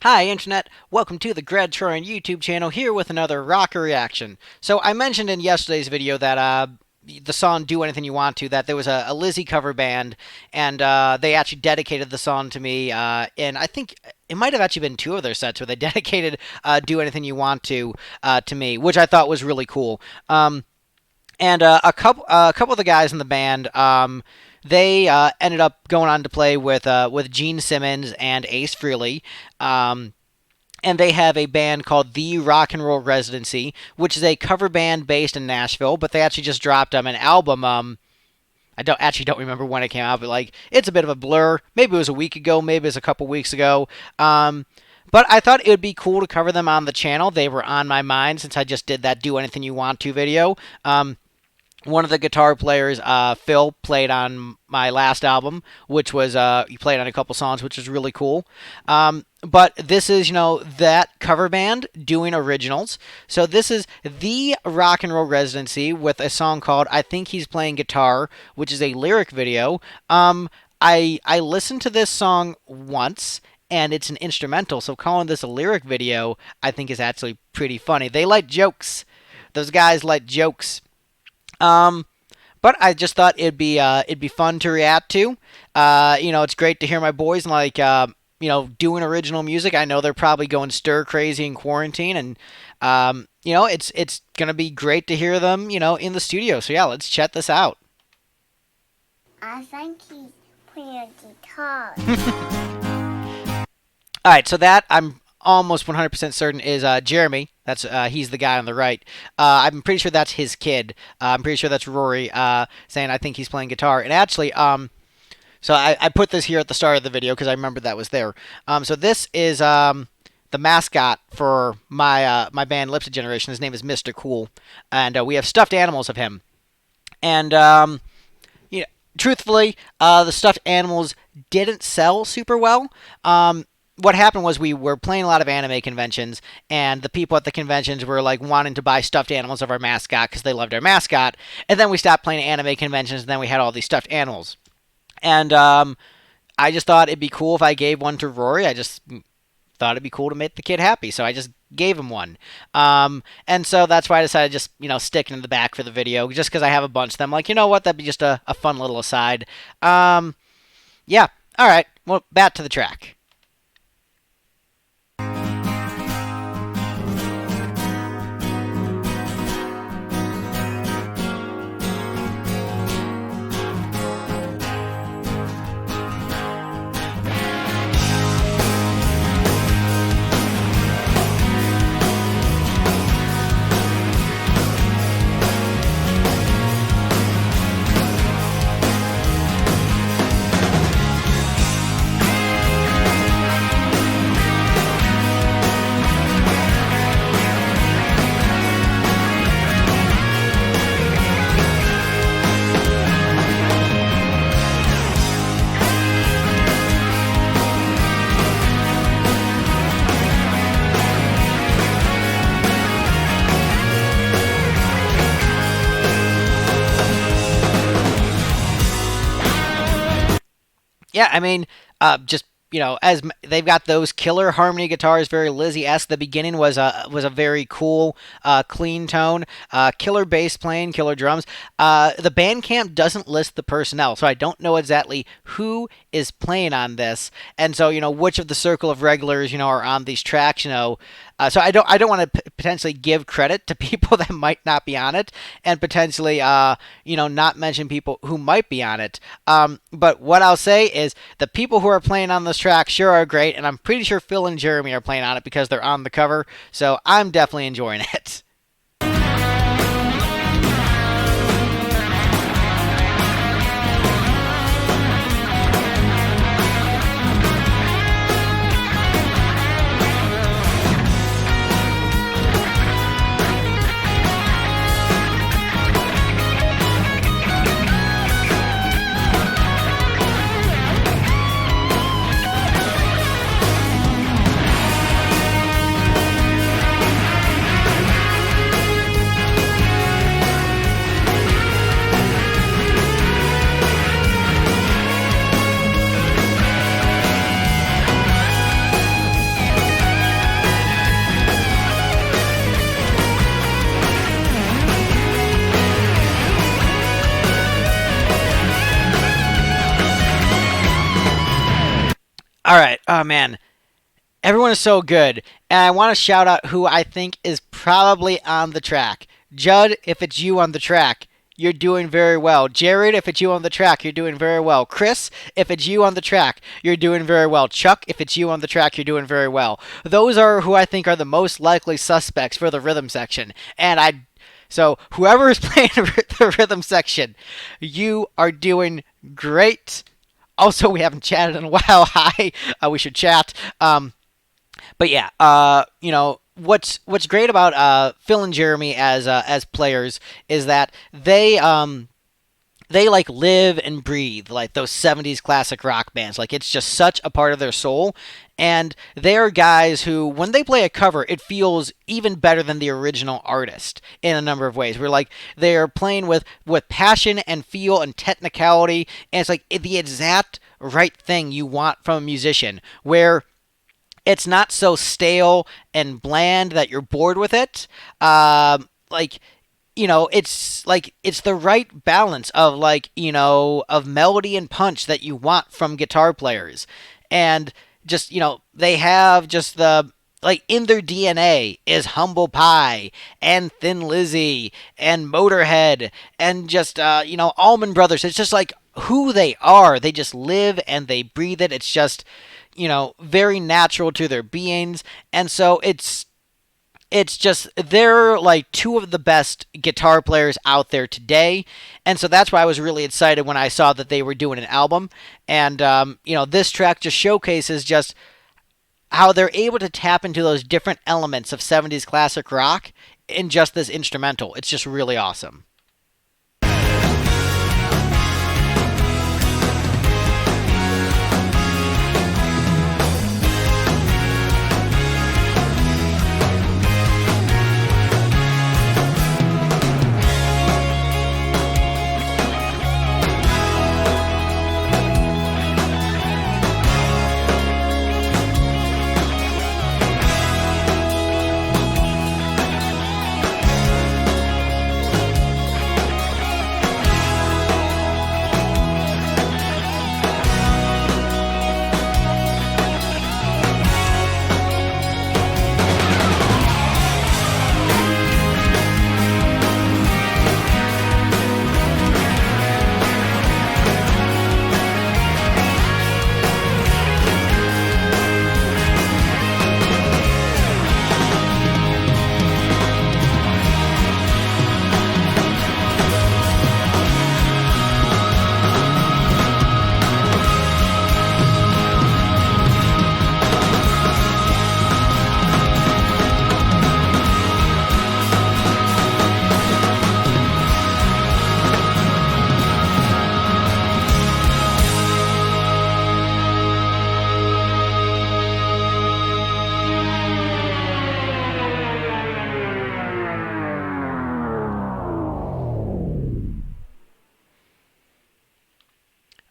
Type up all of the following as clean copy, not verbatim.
Hi Internet, welcome to the Troyan YouTube channel here with another rocker reaction. So I mentioned in yesterday's video that the song Do Anything You Want To, that there was a Lizzie cover band, and they actually dedicated the song to me, and I think it might have actually been two of their sets where they dedicated Do Anything You Want to me, which I thought was really cool. And a couple of the guys in the band, they ended up going on to play with Gene Simmons and Ace Frehley. And they have a band called the Rock and Roll Residency, which is a cover band based in Nashville. But they actually just dropped an album. I don't remember when it came out, but like it's a bit of a blur. Maybe it was a week ago, maybe it was a couple weeks ago. But I thought it would be cool to cover them on the channel. They were on my mind since I just did that Do Anything You Want To video. One of the guitar players, Phil, played on my last album, which was, he played on a couple songs, which is really cool. But this is, that cover band doing originals. So this is the Rock and Roll Residency with a song called I Think He's Playing Guitar, which is a lyric video. I listened to this song once, and it's an instrumental, so calling this a lyric video, I think is actually pretty funny. They like jokes. Those guys like jokes. But I just thought it'd be fun to react to. It's great to hear my boys like doing original music. I know they're probably going stir crazy in quarantine, and it's gonna be great to hear them in the studio. So yeah, let's check this out. I think he's playing a guitar. All right, so that I'm almost 100% certain is Jeremy. That's he's the guy on the right. I'm pretty sure that's his kid. I'm pretty sure that's Rory saying I think he's playing guitar. And actually, so I put this here at the start of the video because I remember that was there. So this is the mascot for my band Lipstick Generation. His name is Mr. Cool, and we have stuffed animals of him. And truthfully, the stuffed animals didn't sell super well. What happened was we were playing a lot of anime conventions, and the people at the conventions were like wanting to buy stuffed animals of our mascot because they loved our mascot. And then we stopped playing anime conventions, and then we had all these stuffed animals. And I just thought it'd be cool if I gave one to Rory. I just thought it'd be cool to make the kid happy, so I just gave him one. And so that's why I decided to just stick it in the back for the video, just because I have a bunch of them. Like, you know what? That'd be just a fun little aside. Yeah. All right. Well, back to the track. Yeah, I mean, just as they've got those killer harmony guitars, very Lizzie-esque. The beginning was a very cool, clean tone. Killer bass playing, killer drums. The Bandcamp doesn't list the personnel, so I don't know exactly who is playing on this, and so which of the circle of regulars are on these tracks. So I don't want to potentially give credit to people that might not be on it, and potentially not mention people who might be on it. But what I'll say is the people who are playing on this track sure are great, and I'm pretty sure Phil and Jeremy are playing on it because they're on the cover. So I'm definitely enjoying it. All right. Oh man, everyone is so good, and I want to shout out who I think is probably on the track. Judd, if it's you on the track, you're doing very well. Jared, if it's you on the track, you're doing very well. Chris, if it's you on the track, you're doing very well. Chuck, if it's you on the track, you're doing very well. Those are who I think are the most likely suspects for the rhythm section. So whoever is playing the rhythm section, you are doing great. Also, we haven't chatted in a while. Hi, we should chat. But yeah, what's great about Phil and Jeremy as players is that they like live and breathe like those 70s classic rock bands. Like it's just such a part of their soul. And they are guys who, when they play a cover, it feels even better than the original artist in a number of ways. We're like they are playing with passion and feel and technicality, and it's like the exact right thing you want from a musician. Where it's not so stale and bland that you're bored with it. Like it's like it's the right balance of of melody and punch that you want from guitar players, and just they have just the like in their DNA is Humble Pie and Thin Lizzy and Motorhead and just Allman Brothers. It's just like who they are. They just live and they breathe it. It's just very natural to their beings. And so it's just they're like two of the best guitar players out there today. And so that's why I was really excited when I saw that they were doing an album. And this track just showcases just how they're able to tap into those different elements of 70s classic rock in just this instrumental. It's just really awesome.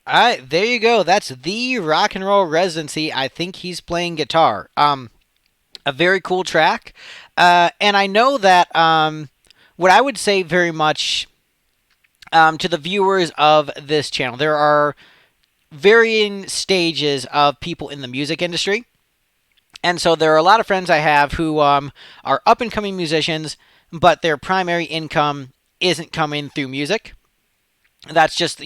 All right, there you go. That's the rock and roll residency. I think he's playing guitar. A very cool track. And I know that what I would say very much to the viewers of this channel, there are varying stages of people in the music industry. And so there are a lot of friends I have who are up and coming musicians, but their primary income isn't coming through music. That's just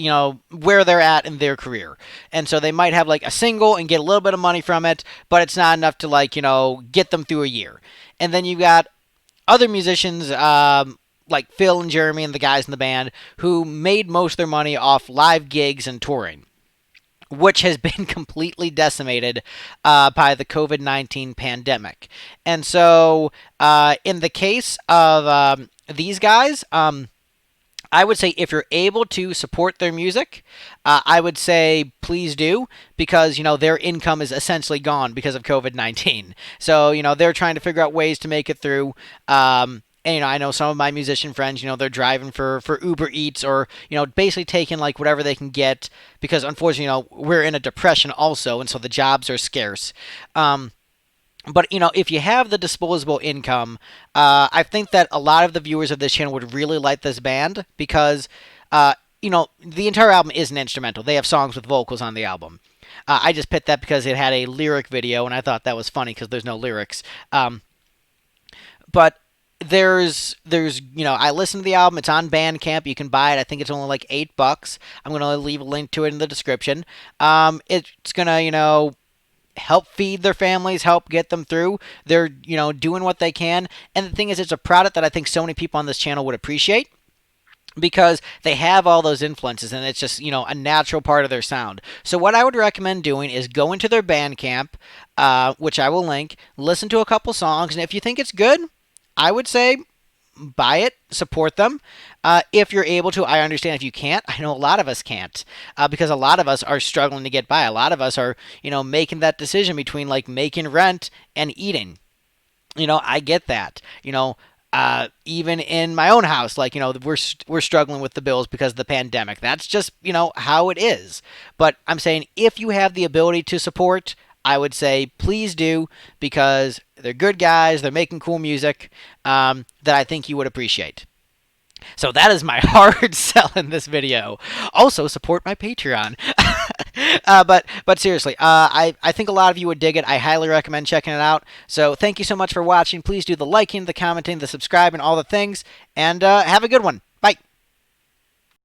where they're at in their career, and so they might have like a single and get a little bit of money from it, but it's not enough to get them through a year. And then you've got other musicians like Phil and Jeremy and the guys in the band who made most of their money off live gigs and touring, which has been completely decimated by the COVID-19 pandemic. And so in the case of these guys, I would say if you're able to support their music, I would say please do, because their income is essentially gone because of COVID-19. So they're trying to figure out ways to make it through. And I know some of my musician friends, they're driving for Uber Eats, or basically taking like whatever they can get, because unfortunately we're in a depression also, and so the jobs are scarce. But if you have the disposable income, I think that a lot of the viewers of this channel would really like this band, because the entire album is an instrumental. They have songs with vocals on the album. I just picked that because it had a lyric video, and I thought that was funny because there's no lyrics. But I listened to the album. It's on Bandcamp. You can buy it. I think it's only like $8. I'm gonna leave a link to it in the description. It's gonna help feed their families, help get them through. They're doing what they can, and the thing is, it's a product that I think so many people on this channel would appreciate because they have all those influences and it's just a natural part of their sound. So what I would recommend doing is go into their Bandcamp, which I will link, listen to a couple songs, and if you think it's good, I would say buy it, support them. If you're able to. I understand if you can't. I know a lot of us can't, because a lot of us are struggling to get by. A lot of us are making that decision between like making rent and eating. I get that. Even in my own house, like we're struggling with the bills because of the pandemic. That's just how it is. But I'm saying if you have the ability to support, I would say please do, because they're good guys. They're making cool music that I think you would appreciate. So that is my hard sell in this video. Also, support my Patreon. But seriously, I think a lot of you would dig it. I highly recommend checking it out. So thank you so much for watching. Please do the liking, the commenting, the subscribing, all the things, and have a good one.